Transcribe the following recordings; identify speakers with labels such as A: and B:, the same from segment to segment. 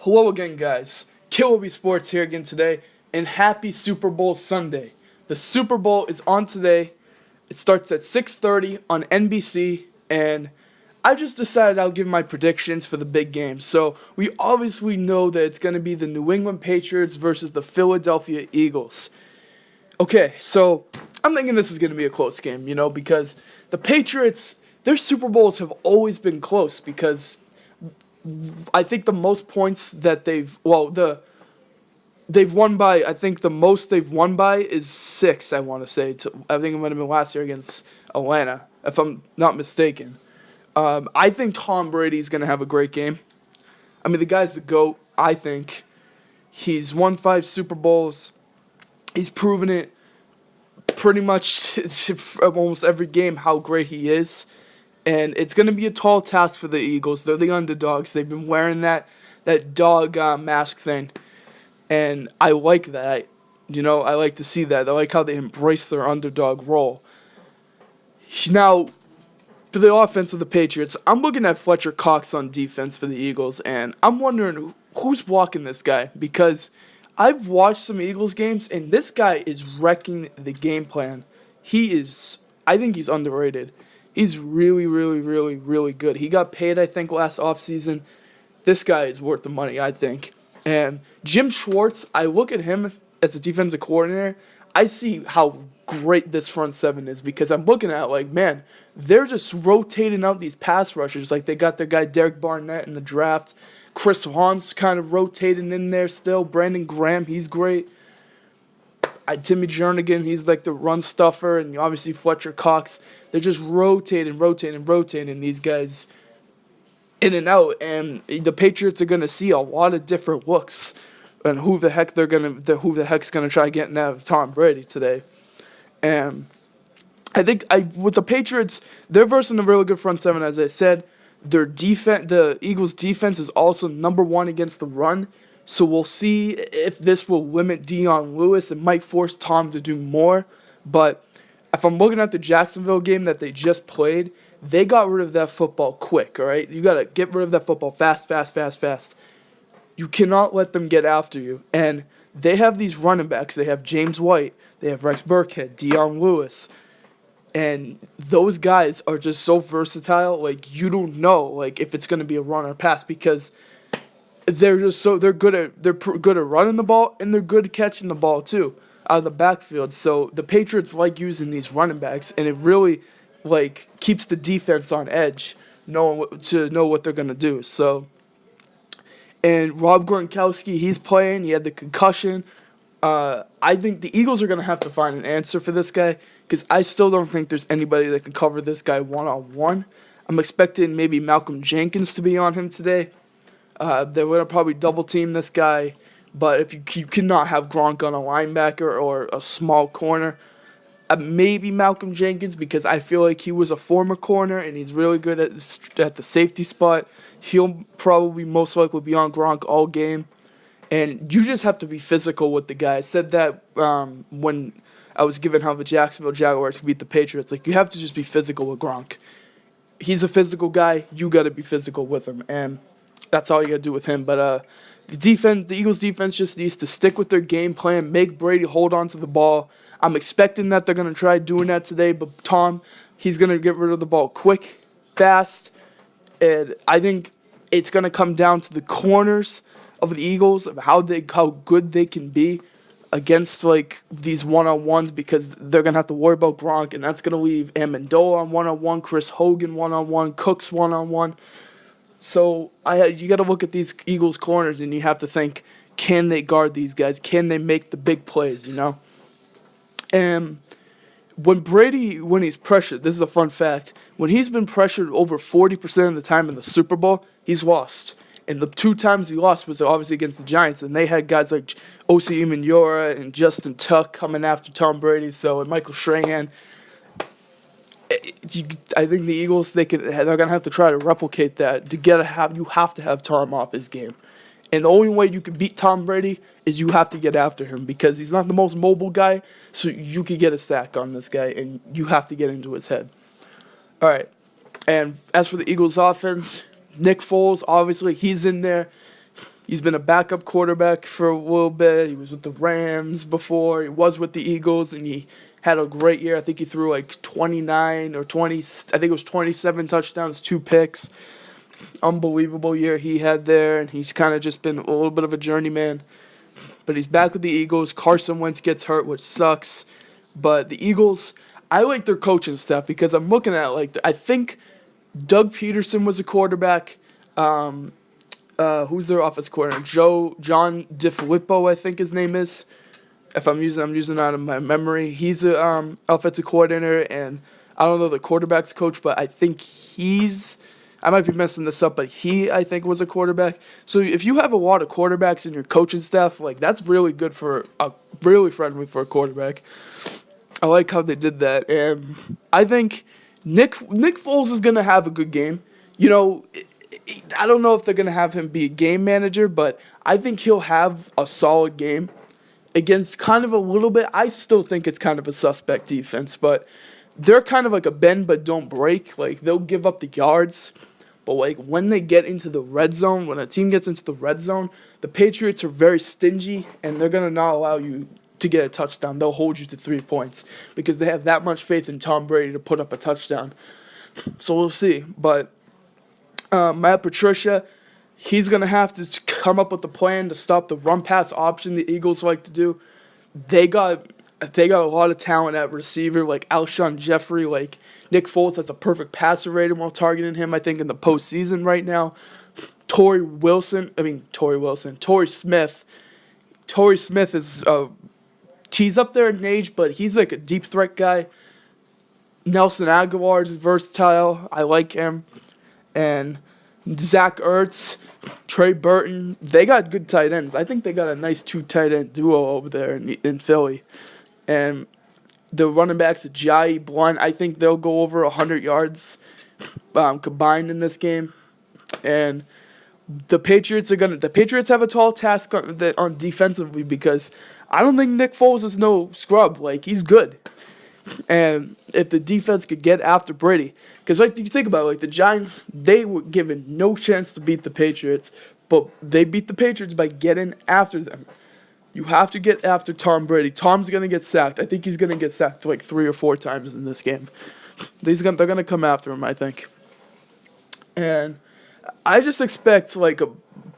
A: Hello again, guys. Killaby Sports here again today, and happy Super Bowl Sunday. The Super Bowl is on today. It starts at 6:30 on NBC, and I just decided I'll give my predictions for the big game. So we obviously know that it's going to be the New England Patriots versus the Philadelphia Eagles. Okay, so I'm thinking this is going to be a close game, because the Patriots, their Super Bowls have always been close because I think the most points that they've won by, I think the most they've won by is 6, I want to say. I think it might have been last year against Atlanta, if I'm not mistaken. I think Tom Brady's going to have a great game. I mean, the guy's the GOAT, I think. He's won 5 Super Bowls. He's proven it pretty much almost every game how great he is. And it's going to be a tall task for the Eagles. They're the underdogs. They've been wearing that dog mask thing. And I like that. I like to see that. I like how they embrace their underdog role. Now, for the offense of the Patriots, I'm looking at Fletcher Cox on defense for the Eagles. And I'm wondering who's blocking this guy. Because I've watched some Eagles games, and this guy is wrecking the game plan. I think he's underrated. He's really, really, really, really good. He got paid, I think, last offseason. This guy is worth the money, I think. And Jim Schwartz, I look at him as a defensive coordinator. I see how great this front seven is because I'm looking at man, they're just rotating out these pass rushers. Like they got their guy Derek Barnett in the draft. Chris Vaughn's kind of rotating in there still. Brandon Graham, he's great. Timmy Jernigan, he's like the run stuffer, and obviously Fletcher Cox. They're just rotating these guys in and out, and the Patriots are gonna see a lot of different looks, and who the heck's gonna try getting out of Tom Brady today. And I think with the Patriots, they're versing a really good front seven, as I said. Their defense, the Eagles' defense, is also number 1 against the run. So we'll see if this will limit Dion Lewis. It might force Tom to do more. But if I'm looking at the Jacksonville game that they just played, they got rid of that football quick, all right? You got to get rid of that football fast. You cannot let them get after you. And they have these running backs. They have James White. They have Rex Burkhead, Dion Lewis. And those guys are just so versatile. You don't know, if it's going to be a run or pass because they're good at running the ball, and they're good at catching the ball too out of the backfield. So the Patriots like using these running backs, and it really keeps the defense on edge, to know what they're gonna do. So, and Rob Gronkowski, he's playing. He had the concussion. I think the Eagles are gonna have to find an answer for this guy because I still don't think there's anybody that can cover this guy one-on-one. I'm expecting maybe Malcolm Jenkins to be on him today. They're going to probably double-team this guy, but if you cannot have Gronk on a linebacker or a small corner, maybe Malcolm Jenkins because I feel like he was a former corner and he's really good at the safety spot. He'll probably most likely be on Gronk all game, and you just have to be physical with the guy. I said that when I was given how the Jacksonville Jaguars beat the Patriots. You have to just be physical with Gronk. He's a physical guy. You got to be physical with him, and that's all you got to do with him. But the Eagles' defense just needs to stick with their game plan, make Brady hold on to the ball. I'm expecting that they're going to try doing that today, but Tom, he's going to get rid of the ball quick, fast, and I think it's going to come down to the corners of the Eagles, of how good they can be against these one-on-ones because they're going to have to worry about Gronk, and that's going to leave Amendola on one-on-one, Chris Hogan one-on-one, Cooks one-on-one. So you got to look at these Eagles corners and you have to think, can they guard these guys? Can they make the big plays, And when he's pressured, this is a fun fact, when he's been pressured over 40% of the time in the Super Bowl, he's lost. And the 2 times he lost was obviously against the Giants, and they had guys like Osi Umenyiora and Justin Tuck coming after Tom Brady, and Michael Strahan. I think the Eagles they're gonna have to try to replicate that you have to have Tom off his game, and the only way you can beat Tom Brady is you have to get after him because he's not the most mobile guy, so you could get a sack on this guy and you have to get into his head. All right, and as for the Eagles offense, Nick Foles obviously he's in there. He's been a backup quarterback for a little bit. He was with the Rams before. He was with the Eagles, and he had a great year. I think he threw like 29 or 20. I think it was 27 touchdowns, 2 picks. Unbelievable year he had there, and he's kind of just been a little bit of a journeyman. But he's back with the Eagles. Carson Wentz gets hurt, which sucks. But the Eagles, I like their coaching staff because I'm looking at I think Doug Peterson was a quarterback. Who's their offensive coordinator? John DeFilippo, I think his name is. If I'm using out of my memory. He's a offensive coordinator, and I don't know the quarterback's coach, but I think I might be messing this up, but I think was a quarterback. So if you have a lot of quarterbacks in your coaching staff, that's really good really friendly for a quarterback. I like how they did that, and I think Nick Foles is gonna have a good game. I don't know if they're going to have him be a game manager, but I think he'll have a solid game against kind of a little bit. I still think it's kind of a suspect defense, but they're kind of like a bend but don't break. They'll give up the yards, but when they get into the red zone, when a team gets into the red zone, the Patriots are very stingy, and they're going to not allow you to get a touchdown. They'll hold you to 3 points because they have that much faith in Tom Brady to put up a touchdown. So we'll see, but Matt Patricia, he's going to have to come up with a plan to stop the run-pass option the Eagles like to do. They got a lot of talent at receiver, like Alshon Jeffrey. Nick Foles has a perfect passer rating while targeting him, I think, in the postseason right now. Torrey Smith. Torrey Smith is he's up there in age, but he's like a deep threat guy. Nelson Aguilar is versatile. I like him. And Zach Ertz, Trey Burton, they got good tight ends. I think they got a nice 2 tight end duo over there in Philly. And the running backs, Ajayi, Blunt, I think they'll go over 100 yards combined in this game. And the Patriots have a tall task on defensively because I don't think Nick Foles is no scrub. He's good. And if the defense could get after Brady, because you think about it, the Giants, they were given no chance to beat the Patriots, but they beat the Patriots by getting after them. You have to get after Tom Brady. Tom's going to get sacked. I think he's going to get sacked 3 or 4 times in this game. They're going to come after him, I think. And I just expect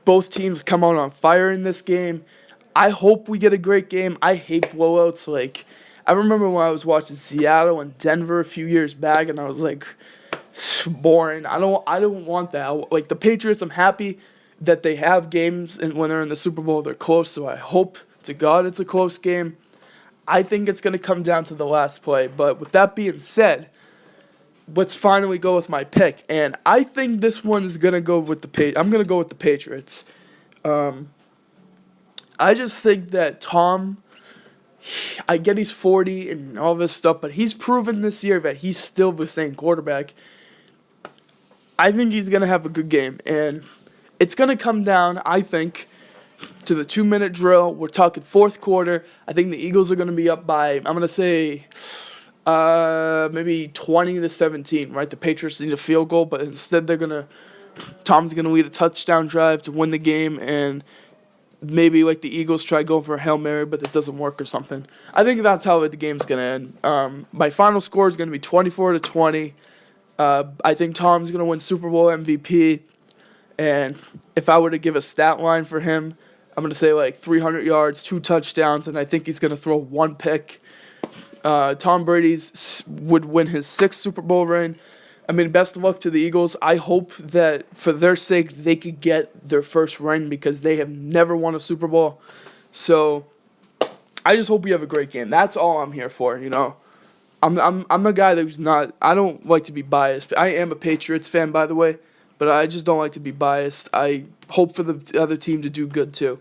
A: both teams come out on fire in this game. I hope we get a great game. I hate blowouts. I remember when I was watching Seattle and Denver a few years back, and I was boring. I don't want that. The Patriots, I'm happy that they have games, and when they're in the Super Bowl, they're close. So I hope to God it's a close game. I think it's going to come down to the last play. But with that being said, let's finally go with my pick. And I think this one is going to go with I'm going to go with the Patriots. I just think that Tom, I get he's 40 and all this stuff, but he's proven this year that he's still the same quarterback. I think he's going to have a good game. And it's going to come down, I think, to the 2-minute drill. We're talking fourth quarter. I think the Eagles are going to be up by, I'm going to say, maybe 20-17, right? The Patriots need a field goal, but instead Tom's going to lead a touchdown drive to win the game, and maybe the Eagles try going for a Hail Mary, but it doesn't work or something. I think that's how the game's going to end. My final score is going to be 24-20. I think Tom's going to win Super Bowl MVP. And if I were to give a stat line for him, I'm going to say 300 yards, 2 touchdowns, and I think he's going to throw 1 pick. Tom Brady's would win his 6th Super Bowl ring. I mean, best of luck to the Eagles. I hope that for their sake they could get their first ring because they have never won a Super Bowl. So I just hope we have a great game. That's all I'm here for, I'm a guy that's not. I don't like to be biased. I am a Patriots fan, by the way, but I just don't like to be biased. I hope for the other team to do good too.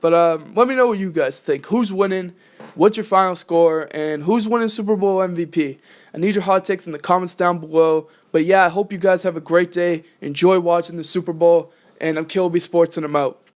A: But let me know what you guys think. Who's winning? What's your final score? And who's winning Super Bowl MVP? I need your hot takes in the comments down below. But yeah, I hope you guys have a great day. Enjoy watching the Super Bowl. And I'm Kilby Sports, and I'm out.